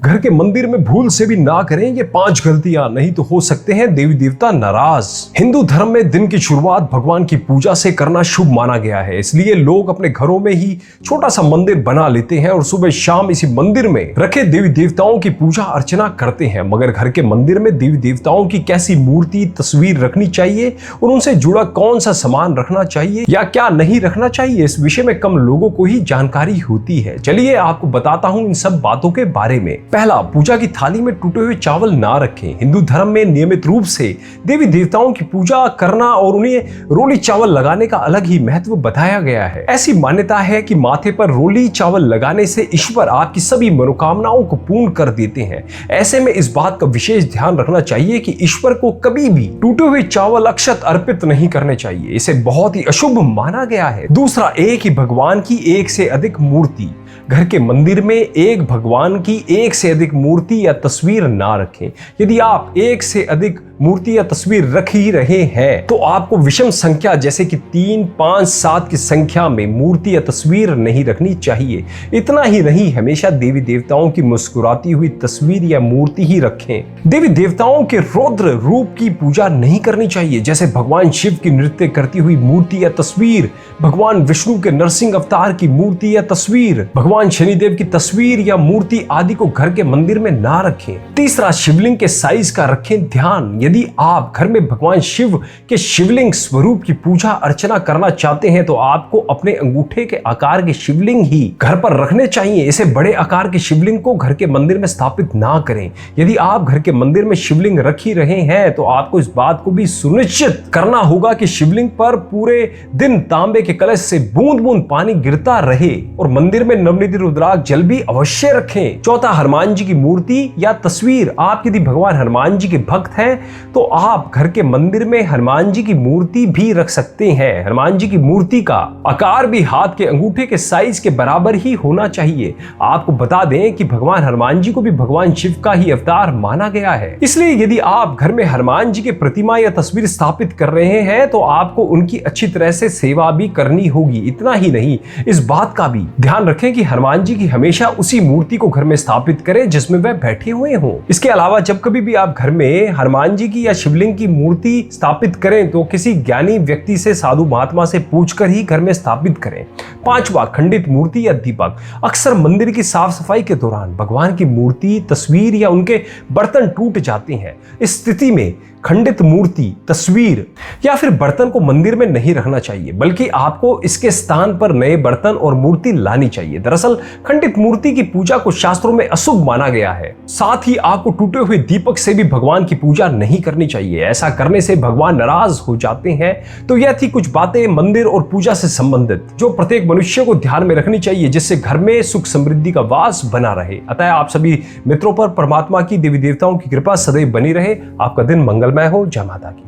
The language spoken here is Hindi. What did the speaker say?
घर के मंदिर में भूल से भी ना करें ये 5 गलतियां, नहीं तो हो सकते हैं देवी देवता नाराज। हिंदू धर्म में दिन की शुरुआत भगवान की पूजा से करना शुभ माना गया है, इसलिए लोग अपने घरों में ही छोटा सा मंदिर बना लेते हैं और सुबह शाम इसी मंदिर में रखे देवी देवताओं की पूजा अर्चना करते हैं। मगर घर के मंदिर में देवी देवताओं की कैसी मूर्ति, तस्वीर रखनी चाहिए और उनसे जुड़ा कौन सा सामान रखना चाहिए या क्या नहीं रखना चाहिए, इस विषय में कम लोगों को ही जानकारी होती है। चलिए आपको बताता हूं इन सब बातों के बारे में। पहला, पूजा की थाली में टूटे हुए चावल ना रखें। हिंदू धर्म में नियमित रूप से देवी देवताओं की पूजा करना और उन्हें रोली चावल लगाने का अलग ही महत्व बताया गया है। ऐसी मान्यता है कि माथे पर रोली चावल लगाने से ईश्वर आपकी सभी मनोकामनाओं को पूर्ण कर देते हैं। ऐसे में इस बात का विशेष ध्यान रखना चाहिए कि ईश्वर को कभी भी टूटे हुए चावल अक्षत अर्पित नहीं करने चाहिए, इसे बहुत ही अशुभ माना गया है। दूसरा, एक ही भगवान की एक से अधिक मूर्ति। घर के मंदिर में एक भगवान की एक से अधिक मूर्ति या तस्वीर ना रखें। यदि आप एक से अधिक मूर्ति या तस्वीर रख ही रहे हैं तो आपको विषम संख्या जैसे कि 3, 5, 7 की संख्या में मूर्ति या तस्वीर नहीं रखनी चाहिए। इतना ही नहीं, हमेशा देवी देवताओं की मुस्कुराती हुई तस्वीर या मूर्ति ही रखें। देवी देवताओं के रौद्र रूप की पूजा नहीं करनी चाहिए, जैसे भगवान शिव की नृत्य करती हुई मूर्ति या तस्वीर, भगवान विष्णु के नरसिंह अवतार की मूर्ति या तस्वीर, भगवान शनिदेव की तस्वीर या मूर्ति आदि को घर के मंदिर में ना रखें। तीसरा, शिवलिंग के साइज का रखें ध्यान। यदि आप घर में भगवान शिव के शिवलिंग स्वरूप की पूजा अर्चना करना चाहते हैं तो आपको अपने अंगूठे के आकार के शिवलिंग ही घर पर रखने चाहिए। इसे बड़े आकार के शिवलिंग को घर के मंदिर में स्थापित ना करें। यदि आप घर के मंदिर में शिवलिंग रख ही रहे हैं तो आपको इस बात को भी सुनिश्चित करना होगा कि शिवलिंग पर पूरे दिन तांबे के कलश से बूंद बूंद पानी गिरता रहे और मंदिर में नवनीत रुद्राक्ष जल भी अवश्य रखें। चौथा, हनुमान जी की मूर्ति या तस्वीर। आप यदि भगवान हनुमान जी के भक्त हैं तो आप घर के मंदिर में हनुमान जी की मूर्ति भी रख सकते हैं। हनुमान जी की मूर्ति का आकार भी हाथ के अंगूठे के साइज के बराबर ही होना चाहिए। आपको बता दें कि भगवान हनुमान जी को भी भगवान शिव का ही अवतार माना गया है, इसलिए यदि आप घर में हनुमान जी के प्रतिमा या तस्वीर स्थापित कर रहे हैं तो आपको उनकी अच्छी तरह से सेवा भी करनी होगी। इतना ही नहीं, इस बात का भी ध्यान रखें कि हनुमान जी की हमेशा उसी मूर्ति को घर में स्थापित करें जिसमें वह बैठे हुए हों। इसके अलावा जब कभी भी आप घर में हनुमान जी की या शिवलिंग की मूर्ति स्थापित करें तो किसी ज्ञानी व्यक्ति से, साधु महात्मा से पूछकर ही घर में स्थापित करें। पांचवा, खंडित मूर्ति या दीपक। अक्सर मंदिर की साफ सफाई के दौरान भगवान की मूर्ति, तस्वीर या उनके बर्तन टूट जाते हैं। इस स्थिति में खंडित मूर्ति, तस्वीर या फिर बर्तन को मंदिर में नहीं रखना चाहिए, बल्कि आपको इसके स्थान पर नए बर्तन और मूर्ति लानी चाहिए। दरअसल खंडित मूर्ति की पूजा को शास्त्रों में अशुभ माना गया है। साथ ही आपको टूटे हुए दीपक से भी भगवान की पूजा नहीं करनी चाहिए, ऐसा करने से भगवान नाराज हो जाते हैं। तो यह थी कुछ बातें मंदिर और पूजा से संबंधित जो प्रत्येक मनुष्य को ध्यान में रखनी चाहिए, जिससे घर में सुख समृद्धि का वास बना रहे। अतः आप सभी मित्रों पर परमात्मा की, देवी देवताओं की कृपा सदैव बनी रहे। आपका दिन मंगलमय हो। जय माता की।